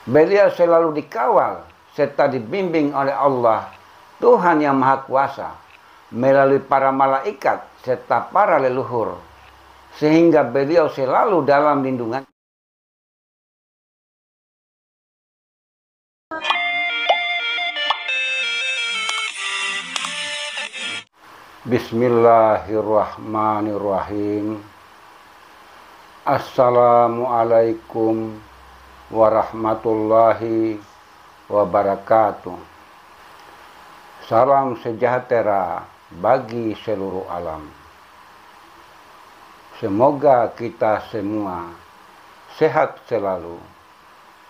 Beliau selalu dikawal serta dibimbing oleh Allah, Tuhan yang Maha Kuasa, melalui para malaikat serta para leluhur, sehingga beliau selalu dalam lindungan. Bismillahirrahmanirrahim. Assalamualaikum warahmatullahi wabarakatuh. Salam sejahtera bagi seluruh alam. Semoga kita semua sehat selalu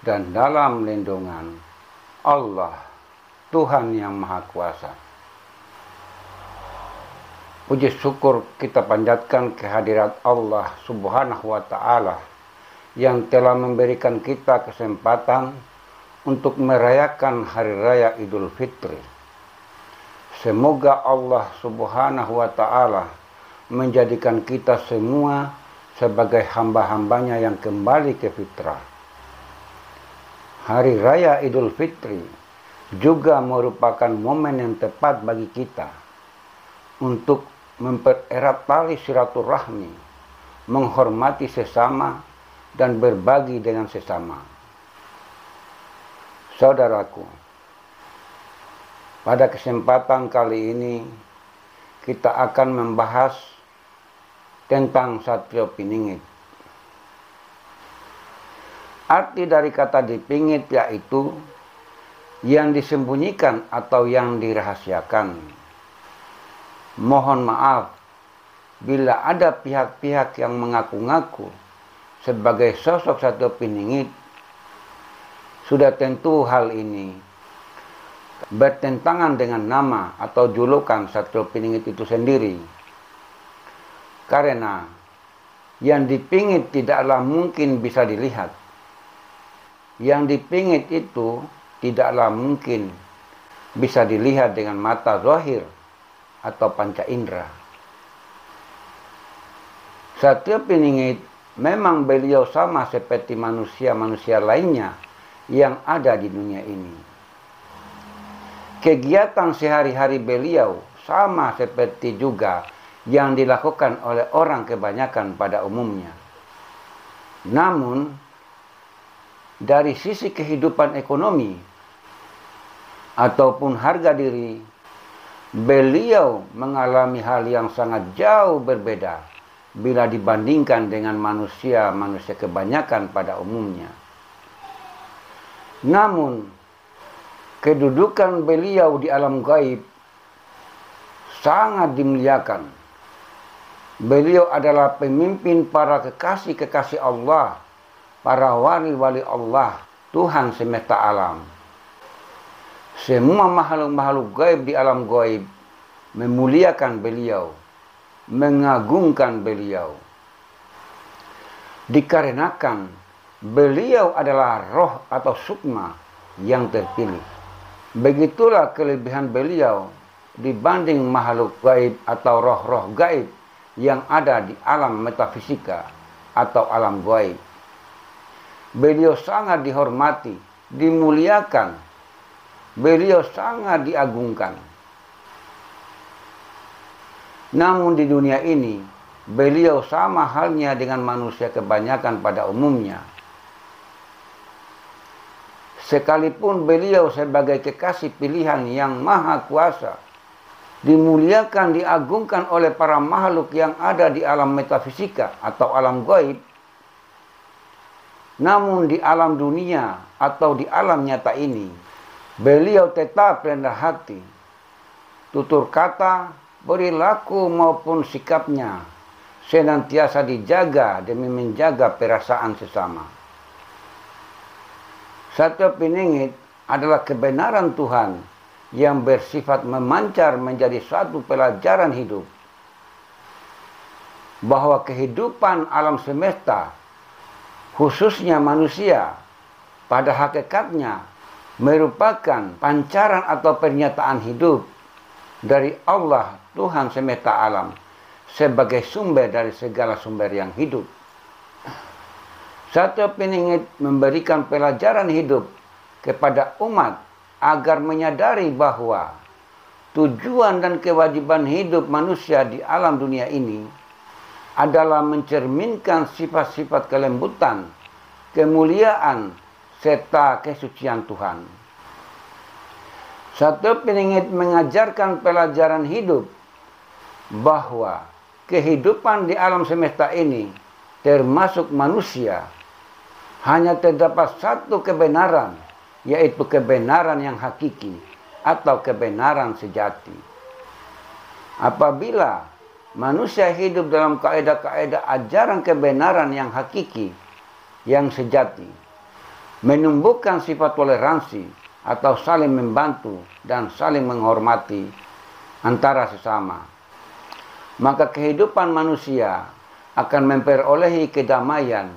dan dalam lindungan Allah, Tuhan yang Maha Kuasa. Puji syukur kita panjatkan kehadirat Allah Subhanahu wa Ta'ala yang telah memberikan kita kesempatan untuk merayakan Hari Raya Idul Fitri. Semoga Allah Subhanahu wa Ta'ala menjadikan kita semua sebagai hamba-hambanya yang kembali ke fitrah. Hari Raya Idul Fitri juga merupakan momen yang tepat bagi kita untuk mempererat tali silaturahmi, menghormati sesama, dan berbagi dengan sesama. Saudaraku, pada kesempatan kali ini kita akan membahas tentang Satrio Piningit. Arti dari kata dipingit yaitu yang disembunyikan atau yang dirahasiakan. Mohon maaf bila ada pihak-pihak yang mengaku-ngaku sebagai sosok Satrio Piningit. Sudah tentu hal ini bertentangan dengan nama atau julukan Satrio Piningit itu sendiri. Karena yang dipingit tidaklah mungkin bisa dilihat. Yang dipingit itu tidaklah mungkin bisa dilihat dengan mata zahir atau panca indera. Satrio Piningit memang beliau sama seperti manusia-manusia lainnya yang ada di dunia ini. Kegiatan sehari-hari beliau sama seperti juga yang dilakukan oleh orang kebanyakan pada umumnya. Namun, dari sisi kehidupan ekonomi ataupun harga diri, beliau mengalami hal yang sangat jauh berbeda bila dibandingkan dengan manusia-manusia kebanyakan pada umumnya. Namun, kedudukan beliau di alam gaib sangat dimuliakan. Beliau adalah pemimpin para kekasih-kekasih Allah, para wali-wali Allah, Tuhan semesta alam. Semua makhluk-makhluk gaib di alam gaib memuliakan beliau, mengagungkan beliau. Dikarenakan beliau adalah roh atau sukma yang terpilih. Begitulah kelebihan beliau dibanding makhluk gaib atau roh-roh gaib yang ada di alam metafisika atau alam gaib. Beliau sangat dihormati, dimuliakan. Beliau sangat diagungkan. Namun di dunia ini, beliau sama halnya dengan manusia kebanyakan pada umumnya. Sekalipun beliau sebagai kekasih pilihan yang maha kuasa, dimuliakan, diagungkan oleh para makhluk yang ada di alam metafisika atau alam gaib, namun di alam dunia atau di alam nyata ini, beliau tetap rendah hati. Tutur kata, perilaku maupun sikapnya senantiasa dijaga demi menjaga perasaan sesama. Satrio Piningit adalah kebenaran Tuhan yang bersifat memancar menjadi suatu pelajaran hidup. Bahwa kehidupan alam semesta, khususnya manusia, pada hakikatnya merupakan pancaran atau pernyataan hidup dari Allah, Tuhan semesta alam, sebagai sumber dari segala sumber yang hidup. Satu Peningit memberikan pelajaran hidup kepada umat agar menyadari bahwa tujuan dan kewajiban hidup manusia di alam dunia ini adalah mencerminkan sifat-sifat kelembutan, kemuliaan, serta kesucian Tuhan. Satu Peningit mengajarkan pelajaran hidup bahwa kehidupan di alam semesta ini, termasuk manusia, hanya terdapat satu kebenaran, yaitu kebenaran yang hakiki atau kebenaran sejati. Apabila manusia hidup dalam kaedah-kaedah ajaran kebenaran yang hakiki, yang sejati, menumbuhkan sifat toleransi atau saling membantu dan saling menghormati antara sesama, maka kehidupan manusia akan memperolehi kedamaian,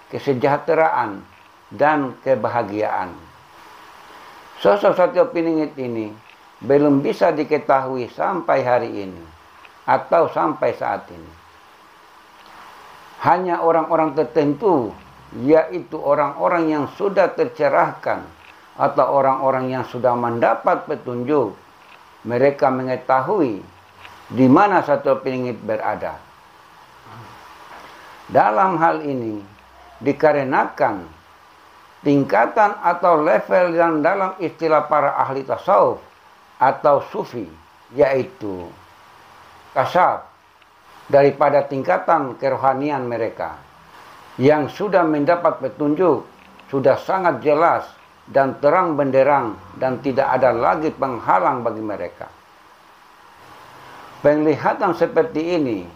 kesejahteraan, dan kebahagiaan. Sosok Satyo Peningit ini belum bisa diketahui sampai hari ini atau sampai saat ini. Hanya orang-orang tertentu, yaitu orang-orang yang sudah tercerahkan atau orang-orang yang sudah mendapat petunjuk, mereka mengetahui di mana Satyo Peningit berada. Dalam hal ini, dikarenakan tingkatan atau level yang dalam istilah para ahli tasawuf atau sufi, yaitu kasyaf, daripada tingkatan kerohanian mereka yang sudah mendapat petunjuk, sudah sangat jelas dan terang benderang dan tidak ada lagi penghalang bagi mereka. Penglihatan seperti ini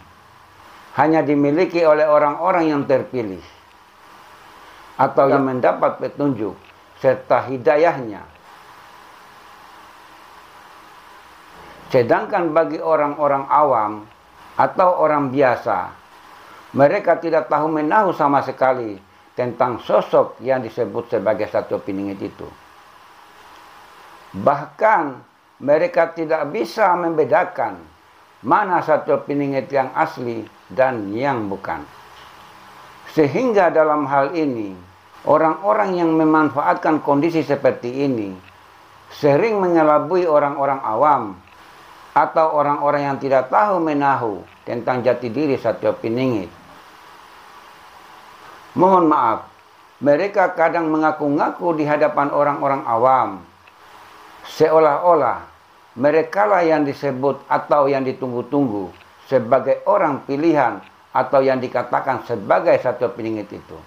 hanya dimiliki oleh orang-orang yang terpilih atau yang mendapat petunjuk serta hidayahnya. Sedangkan bagi orang-orang awam atau orang biasa, mereka tidak tahu menahu sama sekali tentang sosok yang disebut sebagai Satyo Peningit itu. Bahkan mereka tidak bisa membedakan mana Satyo Peningit yang asli dan yang bukan. Sehingga dalam hal ini, orang-orang yang memanfaatkan kondisi seperti ini sering mengelabui orang-orang awam atau orang-orang yang tidak tahu menahu tentang jati diri Satyo Peningit. Mohon maaf, mereka kadang mengaku-ngaku di hadapan orang-orang awam, seolah-olah merekalah yang disebut atau yang ditunggu-tunggu sebagai orang pilihan atau yang dikatakan sebagai Satyo Peningit itu.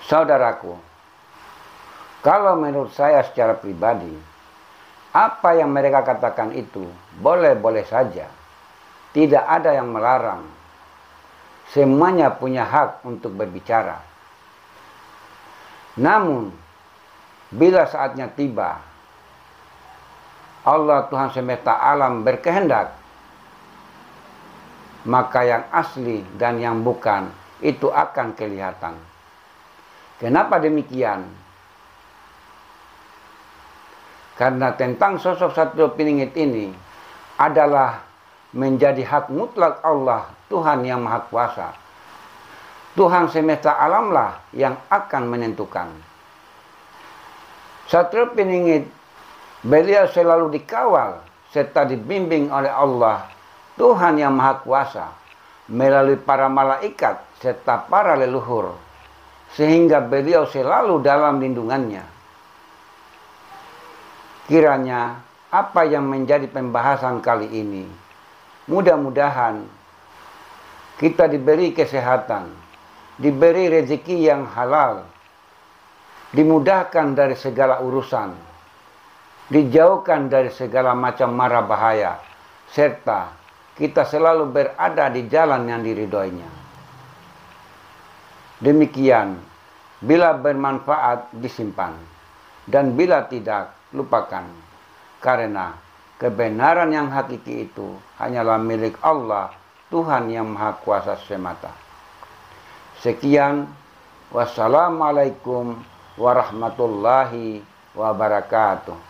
Saudaraku, kalau menurut saya secara pribadi, apa yang mereka katakan itu boleh-boleh saja. Tidak ada yang melarang. Semuanya punya hak untuk berbicara. Namun, bila saatnya tiba, Allah Tuhan semesta alam berkehendak, maka yang asli dan yang bukan itu akan kelihatan. Kenapa demikian? Karena tentang sosok Satyo Peningit ini adalah menjadi hak mutlak Allah, Tuhan yang Maha Kuasa. Tuhan semesta alamlah yang akan menentukan. Satyo Peningit, beliau selalu dikawal serta dibimbing oleh Allah, Tuhan yang Maha Kuasa, melalui para malaikat serta para leluhur, sehingga beliau selalu dalam lindungannya. Kiranya apa yang menjadi pembahasan kali ini, mudah-mudahan kita diberi kesehatan, diberi rezeki yang halal, dimudahkan dari segala urusan, dijauhkan dari segala macam mara bahaya, serta kita selalu berada di jalan yang diridhoinya. Demikian, bila bermanfaat disimpan, dan bila tidak, lupakan. Karena kebenaran yang hakiki itu hanyalah milik Allah, Tuhan yang Maha Kuasa semata. Sekian, wassalamualaikum warahmatullahi wabarakatuh.